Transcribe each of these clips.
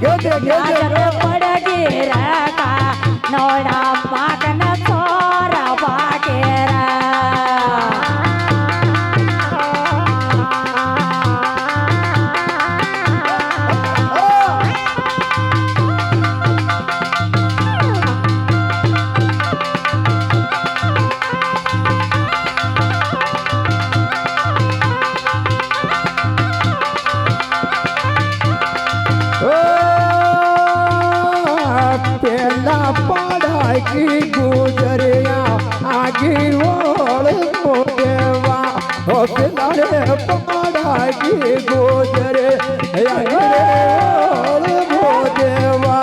गाजर पड़गी रखा नोड़ा पाकन छोरा बाकेरा की गुजरिया आगे ओढ़ को देवा हो किनारे पहाड़ा की गुजरे आगे ओढ़ को देवा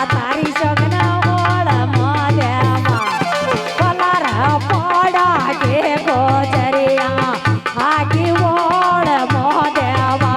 तारी सगन ओढ़ देवा कलर पड़ा के गुजरिया आगे ओढ़ देवा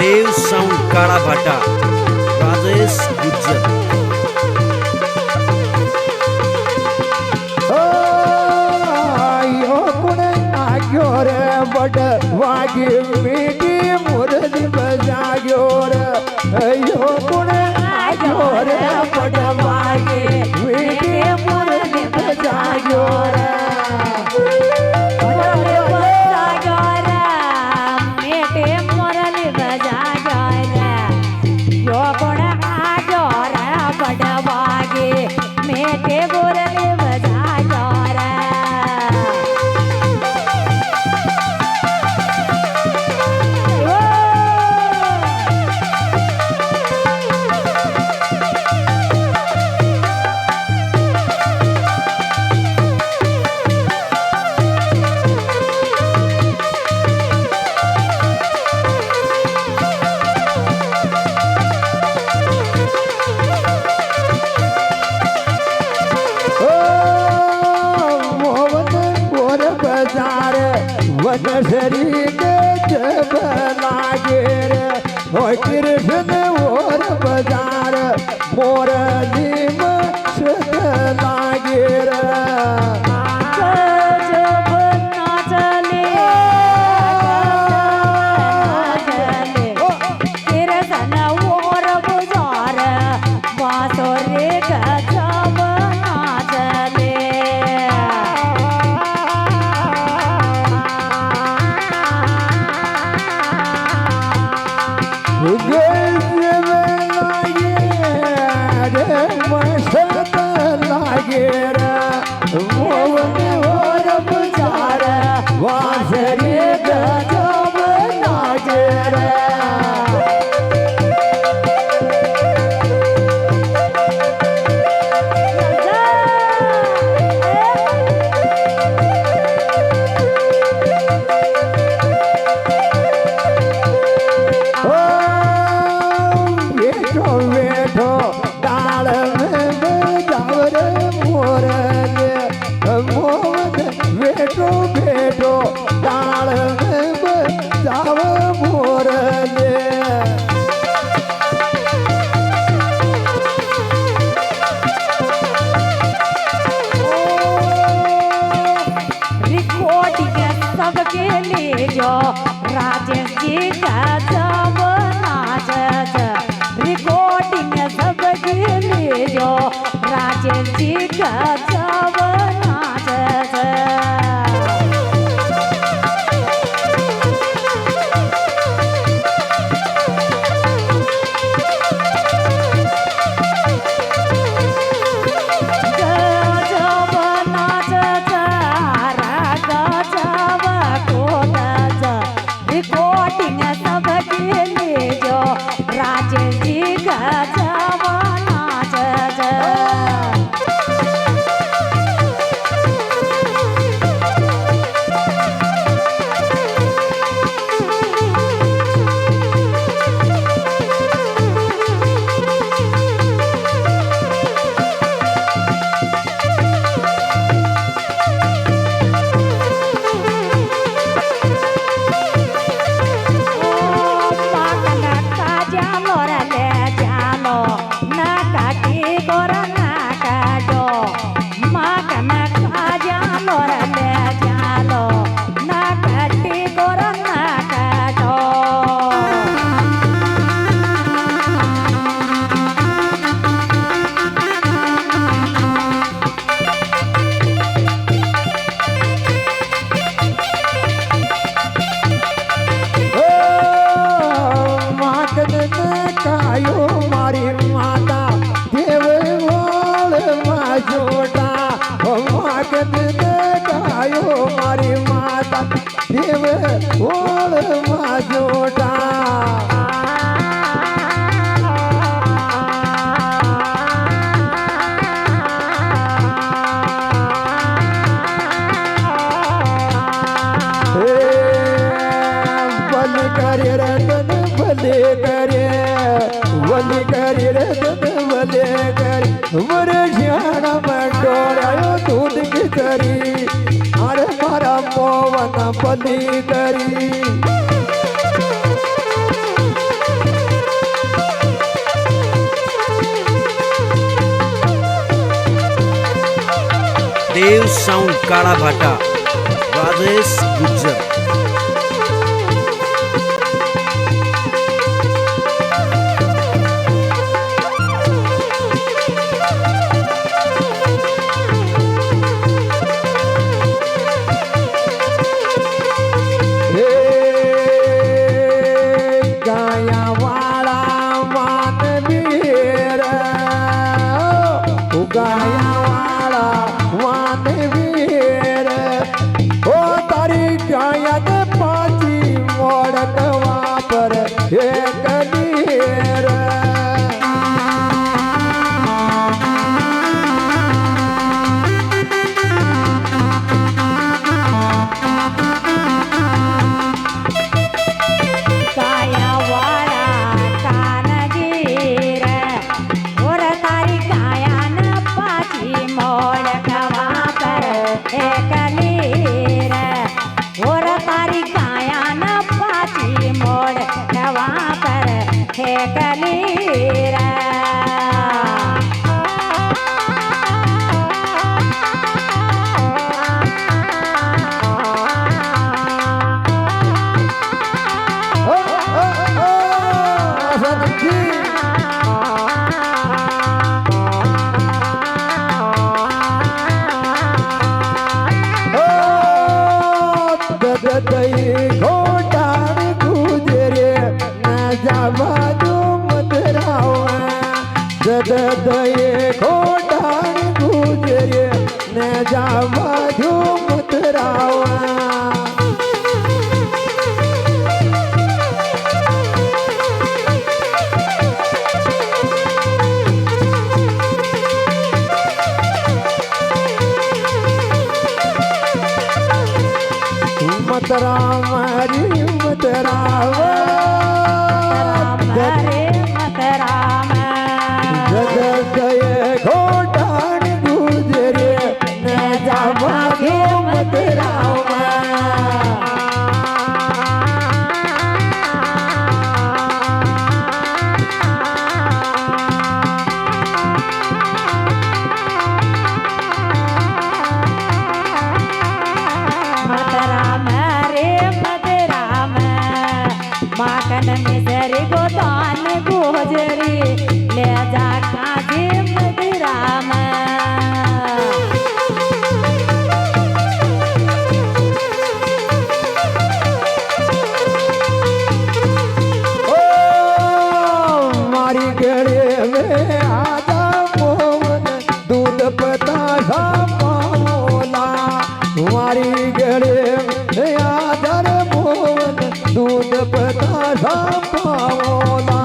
देव साउंड काळा भाटा राजेश गुज्जर बड़ वागी मीठी मुरली बजाग्यो रे यो गुण आग्यो रे बड़ वागी मीठी मुरली बजाग्यो रे मुरली बजाग्यो रे मीठी मुरली बजाग्यो रे यो गुण आग्यो रे बड़ वागी मीठी मुरली बजाग्यो रे वनसरी के जब लागे रे ओ कृष्ण और बाजार मोरली में सद लागे रे जब नाचले कृष्ण और बाजार बांसुरी गजब नाचले लागे रे मोहन और बाजार वासरी गजब लागे रे बेटो बेटो ताल में बजाव मोरले रिकॉर्डिंग सबके ले जो राजेश जी का जब नाच रिकॉर्डिंग सबके ले जो राजेश जी का जब नाच रिकॉर्डिंग सबके ले जो राजेश जी का जब नाच देव ओळ माझोटा बल करे रतन भले करे बल करे रतन भले करे वर ज्ञान मंडोळ्यो दूध की तरी अरे मारा मोवन बली करी देव साउंड काड़ा भाटा राजेश गुज्जर। દયે ખોટા ગુજરે ને જાવા ધુમતરાવા મતરામ હરી મતરાવા જગદયે ખોટાણ ગુજરે ને જાવા माकन मिसरी गोदान गोजरी ले जा काजी मदराम ओ मारी गले में आजा मोहन दूध पता पाओला मारी गले में आदर मोहन दूध पता पाओला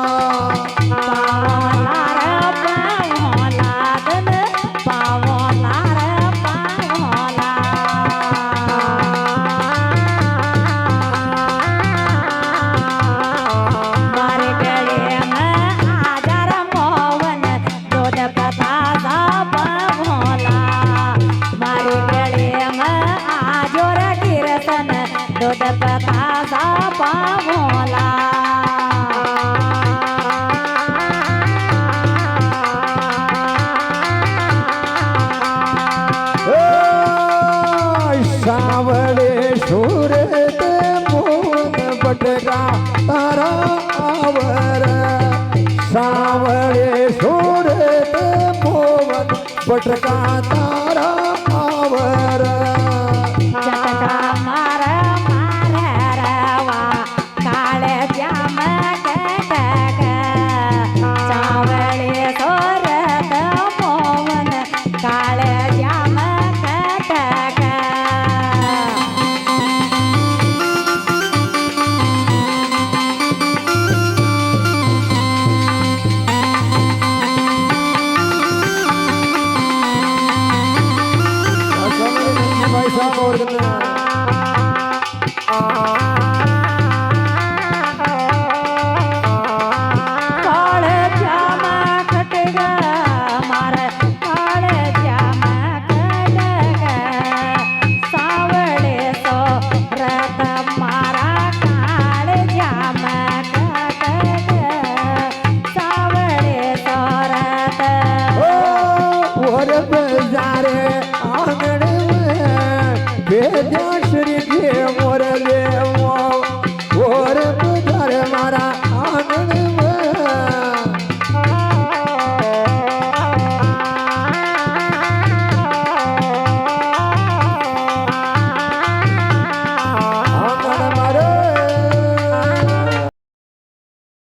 दूध पता सा पावला सावड़े सूरत मोहन बटका तारा आवर सावड़े सूरत मोहन बटका तारा आवर चटका मार मार रवा काले जाम कटक चावले सोरत मोहन काले जाम कटक भाई साहब और